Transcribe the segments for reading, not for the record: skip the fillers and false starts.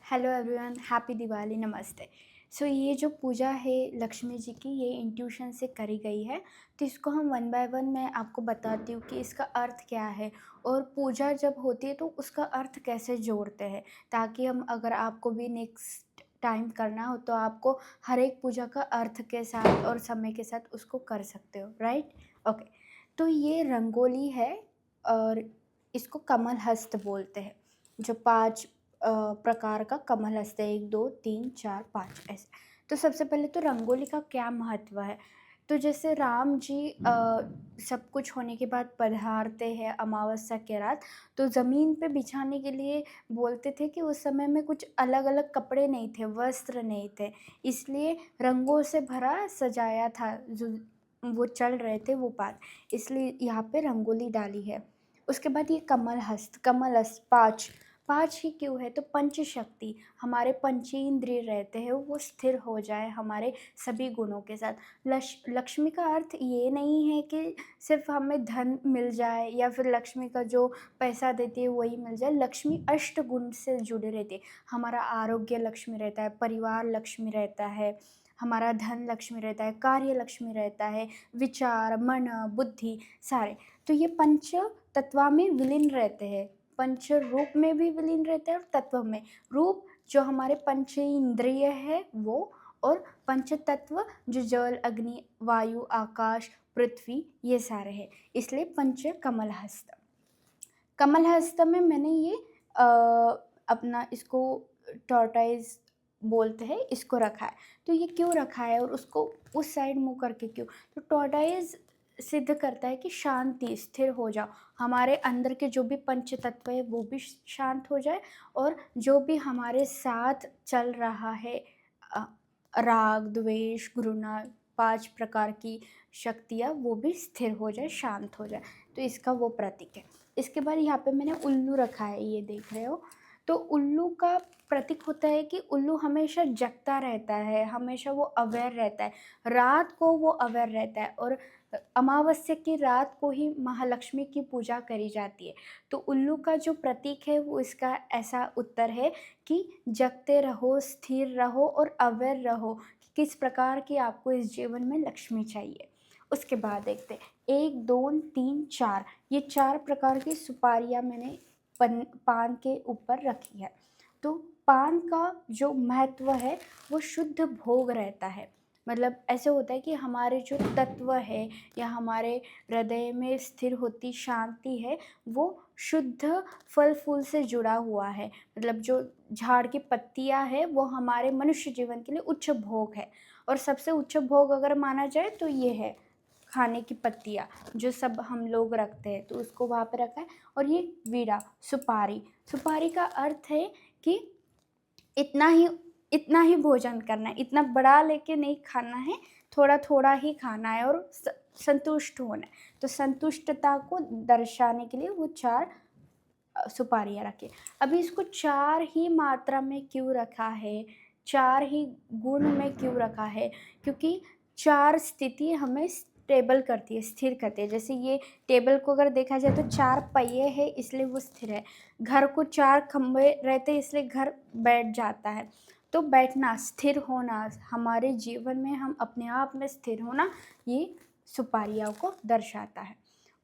Hello everyone, happy Diwali, नमस्ते। ये जो पूजा है लक्ष्मी जी की, ये इंट्यूशन से करी गई है। तो इसको हम वन बाय वन मैं आपको बताती हूँ कि इसका अर्थ क्या है और पूजा जब होती है तो उसका अर्थ कैसे जोड़ते हैं, ताकि हम अगर आपको भी नेक्स्ट टाइम करना हो तो आपको हर एक पूजा का अर्थ के साथ और समय के साथ उसको कर सकते हो, राइट? ओके। तो ये रंगोली है और इसको कमल हस्त बोलते हैं। जो 5 प्रकार का कमल हस्त है, 1 2 3 4 5 ऐसे। तो सबसे पहले तो रंगोली का क्या महत्व है? तो जैसे राम जी सब कुछ होने के बाद पधारते हैं अमावस्या के रात, तो ज़मीन पे बिछाने के लिए बोलते थे कि उस समय में कुछ अलग-अलग कपड़े नहीं थे, वस्त्र नहीं थे, इसलिए रंगों से भरा सजाया था जो वो चल रहे थे वो पाठ, इसलिए यहाँ पे रंगोली डाली है। उसके बाद ये कमल हस्त 5 ही क्यों है? तो पंच शक्ति, हमारे पंचेंद्रिय रहते हैं वो स्थिर हो जाए हमारे सभी गुणों के साथ। लक्ष्मी का अर्थ ये नहीं है कि सिर्फ हमें धन मिल जाए या फिर लक्ष्मी का जो पैसा देती है वही मिल जाए। लक्ष्मी अष्ट गुण से जुड़े रहती है। हमारा आरोग्य लक्ष्मी रहता है, परिवार लक्ष्मी रहता है, हमारा धन लक्ष्मी रहता है, कार्य लक्ष्मी रहता है, विचार, मन, बुद्धि सारे। तो ये पंच तत्वा में विलीन रहते हैं, पंच रूप में भी विलीन रहते हैं और तत्व में। रूप जो हमारे पंचेंद्रिय है वो, और पंच तत्व जो जल, अग्नि, वायु, आकाश, पृथ्वी ये सारे हैं, इसलिए पंच कमल हस्त। कमल हस्त में मैंने ये अ, अपना इसको टॉर्टोइज़ बोलते हैं, इसको रखा है। तो ये क्यों रखा है और उसको उस साइड मुँह करके क्यों? तो टॉर्टोइज़ सिद्ध करता है कि शांति, स्थिर हो जाओ, हमारे अंदर के जो भी पंच तत्व है वो भी शांत हो जाए, और जो भी हमारे साथ चल रहा है अ, राग, द्वेष, घृणा, 5 प्रकार की शक्तियाँ वो भी स्थिर हो जाए, शांत हो जाए। तो इसका वो प्रतीक है। इसके बाद यहाँ पे मैंने उल्लू रखा है, ये देख रहे हो। तो उल्लू का प्रतीक होता है कि उल्लू हमेशा जगता रहता है, हमेशा वो अवेयर रहता है, रात को वो अवेयर रहता है, और अमावस्या की रात को ही महालक्ष्मी की पूजा करी जाती है। तो उल्लू का जो प्रतीक है वो इसका ऐसा उत्तर है कि जगते रहो, स्थिर रहो और अवेयर रहो कि किस प्रकार की आपको इस जीवन में लक्ष्मी चाहिए। उसके बाद देखते हैं 1 2 3 4, ये 4 प्रकार की सुपारियाँ मैंने पान के ऊपर रखी है। तो पान का जो महत्व है वो शुद्ध भोग रहता है। मतलब ऐसे होता है कि हमारे जो तत्व है या हमारे हृदय में स्थिर होती शांति है वो शुद्ध फल फूल से जुड़ा हुआ है। मतलब जो झाड़ की पत्तियाँ है वो हमारे मनुष्य जीवन के लिए उच्च भोग है, और सबसे उच्च भोग अगर माना जाए तो ये है खाने की पत्तियाँ, जो सब हम लोग रखते हैं, तो उसको वहाँ पे रखा है। और ये वीड़ा, सुपारी, सुपारी का अर्थ है कि इतना ही इतना ही भोजन करना है, इतना बड़ा लेके नहीं खाना है, थोड़ा-थोड़ा ही खाना है और संतुष्ट होना है। तो संतुष्टता को दर्शाने के लिए वो 4 सुपारियाँ रखी। अभी इसको 4 ही मात्रा में क्यों रखा है, 4 ही गुण में क्यों रखा है? क्योंकि 4 स्थिति हमें स्टेबल करती है, स्थिर करती है। जैसे ये टेबल को अगर देखा जाए तो 4 पहिए हैं इसलिए वो स्थिर है। घर को 4 खंभे रहते हैं इसलिए घर बैठ जाता है। तो बैठना, स्थिर होना, हमारे जीवन में हम अपने आप में स्थिर होना, ये सुपारियों को दर्शाता है।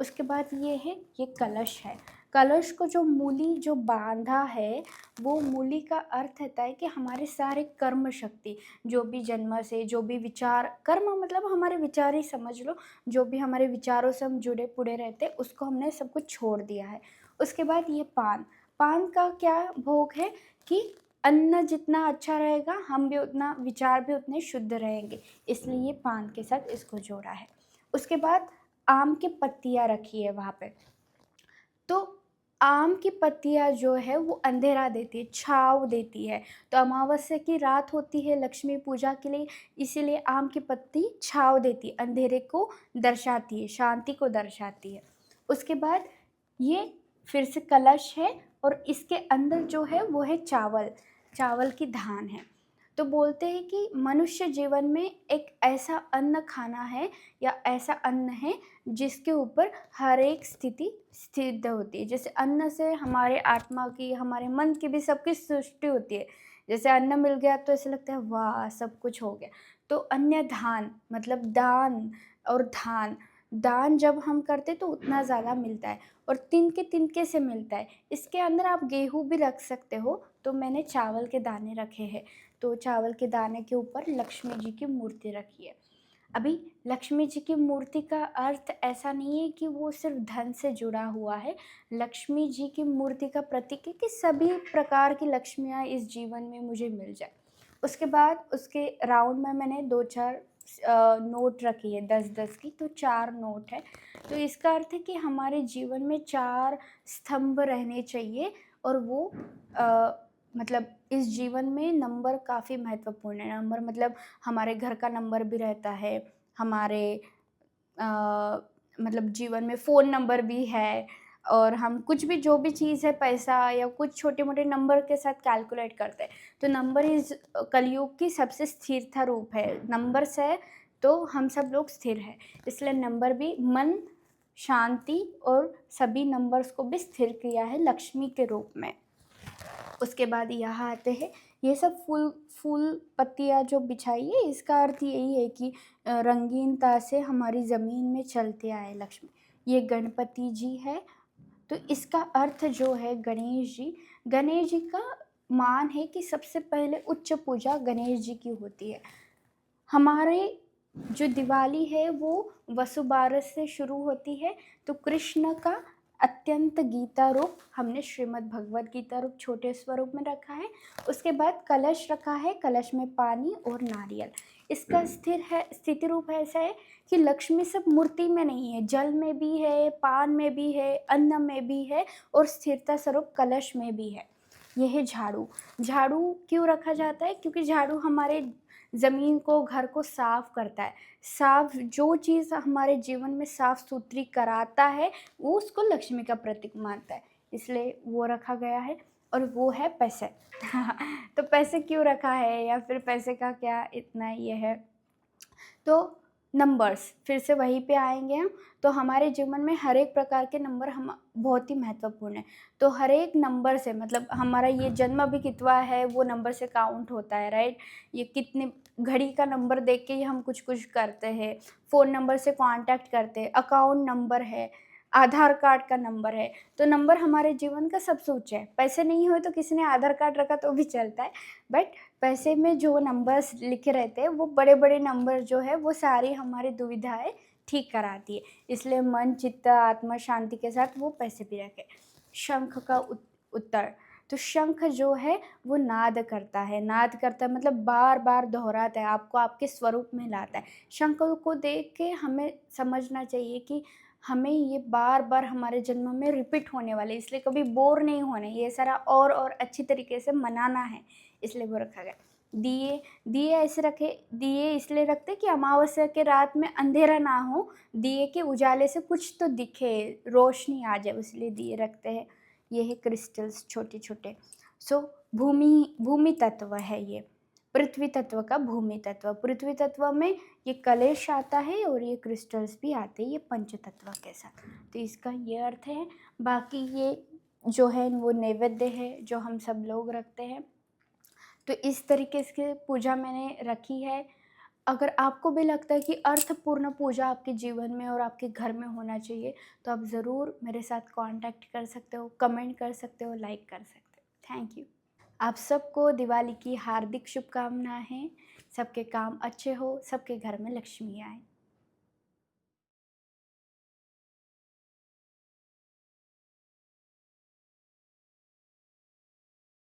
उसके बाद ये है, ये कलश है। कलश को जो मूली जो बाँधा है, वो मूली का अर्थ होता है कि हमारे सारे कर्म शक्ति, जो भी जन्म से, जो भी विचार, कर्म मतलब हमारे विचार ही समझ लो, जो भी हमारे विचारों से हम जुड़े-पुड़े रहते हैं, उसको हमने सब कुछ छोड़ दिया है। उसके बाद ये पान, पान का क्या भोग है कि अन्न जितना अच्छा रहेगा, हम भी उतना, विचार भी उतने शुद्ध रहेंगे, इसलिए ये पान के साथ इसको जोड़ा है। उसके बाद आम की पत्तियाँ रखी है वहाँ पे। तो आम की पत्तियाँ जो है वो अंधेरा देती है, छाँव देती है। तो अमावस्या की रात होती है लक्ष्मी पूजा के लिए, इसीलिए आम की पत्ती छाँव देती है, अंधेरे को दर्शाती है, शांति को दर्शाती है। उसके बाद ये फिर से कलश है और इसके अंदर जो है वो है चावल, चावल की धान है। तो बोलते हैं कि मनुष्य जीवन में एक ऐसा अन्न खाना है या ऐसा अन्न है जिसके ऊपर हर एक स्थिति सिद्ध होती है। जैसे अन्न से हमारे आत्मा की, हमारे मन की भी सबकी सृष्टि होती है। जैसे अन्न मिल गया तो ऐसा लगता है वाह सब कुछ हो गया। तो अन्य धान मतलब दान और धान, दान जब हम करते तो उतना ज़्यादा मिलता है और तिनके तिनके से मिलता है। इसके अंदर आप गेहूँ भी रख सकते हो, तो मैंने चावल के दाने रखे हैं। तो चावल के दाने के ऊपर लक्ष्मी जी की मूर्ति रखी है। अभी लक्ष्मी जी की मूर्ति का अर्थ ऐसा नहीं है कि वो सिर्फ धन से जुड़ा हुआ है। लक्ष्मी जी की मूर्ति का प्रतीक है कि सभी प्रकार की लक्ष्मियाँ इस जीवन में मुझे मिल जाए। उसके बाद उसके राउंड में मैंने 2-4 नोट रखी है 10-10 की, तो 4 नोट है। तो इसका अर्थ है कि हमारे जीवन में 4 स्तंभ रहने चाहिए और वो मतलब इस जीवन में नंबर काफ़ी महत्वपूर्ण है। नंबर मतलब हमारे घर का नंबर भी रहता है, हमारे अ, मतलब जीवन में फ़ोन नंबर भी है और हम कुछ भी जो भी चीज़ है पैसा या कुछ छोटे-मोटे नंबर के साथ कैलकुलेट करते हैं। तो नंबर इस कलयुग की सबसे स्थिरता रूप है। नंबर्स है तो हम सब लोग स्थिर हैं। इसलिए नंबर भी मन, शांति और सभी नंबर्स को भी स्थिर किया है लक्ष्मी के रूप में। उसके बाद यहाँ आते हैं, ये सब फूल फूल पत्तियाँ जो बिछाई है इसका अर्थ यही है कि रंगीनता से हमारी ज़मीन में चलते आए लक्ष्मी। ये गणपति जी है, तो इसका अर्थ जो है गणेश जी का मान है कि सबसे पहले उच्च पूजा गणेश जी की होती है। हमारे जो दिवाली है वो वसुबारस से शुरू होती है। तो कृष्ण का अत्यंत गीता रूप हमने श्रीमद् भगवद गीता रूप छोटे स्वरूप में रखा है। उसके बाद कलश रखा है, कलश में पानी और नारियल। इसका स्थिति रूप ऐसा है कि लक्ष्मी सिर्फ मूर्ति में नहीं है, जल में भी है, पान में भी है, अन्न में भी है और स्थिरता स्वरूप कलश में भी है। यह है झाड़ू। झाड़ू क्यों रखा जाता है? क्योंकि झाड़ू हमारे ज़मीन को, घर को साफ करता है। साफ जो चीज़ हमारे जीवन में साफ सुथरी कराता है वो उसको लक्ष्मी का प्रतीक मानता है, इसलिए वो रखा गया है। और वो है पैसे। तो पैसे क्यों रखा है या फिर पैसे का क्या इतना ये है? तो नंबर्स फिर से वहीं पे आएंगे हम। तो हमारे जीवन में हर एक प्रकार के नंबर हम बहुत ही महत्वपूर्ण है। तो हर एक नंबर से मतलब हमारा ये जन्म भी कितवा है वो नंबर से काउंट होता है, राइट? ये कितने घड़ी का नंबर देख के ही हम कुछ कुछ करते हैं, फ़ोन नंबर से कांटेक्ट करते हैं, अकाउंट नंबर है, आधार कार्ड का नंबर है। तो नंबर हमारे जीवन का सबसे ऊँचा है। पैसे नहीं हुए तो किसी ने आधार कार्ड रखा तो भी चलता है, बट पैसे में जो नंबर्स लिखे रहते हैं वो बड़े-बड़े नंबर जो है वो सारी हमारी दुविधाएँ ठीक कराती है। इसलिए मन, चित्त, आत्मा शांति के साथ वो पैसे भी रखें। शंख का उत्तर, तो शंख जो है वो नाद करता है। नाद करता है मतलब बार-बार दोहराता है, आपको आपके स्वरूप में लाता है। शंख को देख के हमें समझना चाहिए कि हमें ये बार-बार हमारे जन्म में रिपीट होने वाले, इसलिए कभी बोर नहीं होने, ये सारा और अच्छी तरीके से मनाना है, इसलिए वो रखा गया। दिए, दिए ऐसे रखे, दिए इसलिए रखते कि अमावस्या के रात में अंधेरा ना हो, दिए के उजाले से कुछ तो दिखे, रोशनी आ जाए, इसलिए दिए रखते हैं। ये है क्रिस्टल्स छोटे-छोटे। सो भूमि तत्व है ये, पृथ्वी तत्व का भूमि तत्व। पृथ्वी तत्व में ये कलेश आता है और ये क्रिस्टल्स भी आते हैं ये पंच तत्व के साथ। तो इसका ये अर्थ है। बाकी ये जो है वो नैवेद्य है जो हम सब लोग रखते हैं। तो इस तरीके से पूजा मैंने रखी है। अगर आपको भी लगता है कि अर्थपूर्ण पूजा आपके जीवन में और आपके घर में होना चाहिए, तो आप ज़रूर मेरे साथ कॉन्टैक्ट कर सकते हो, कमेंट कर सकते हो, लाइक कर सकते हो। Thank you. आप सबको दिवाली की हार्दिक शुभकामनाएँ। सबके काम अच्छे हो, सबके घर में लक्ष्मी आए।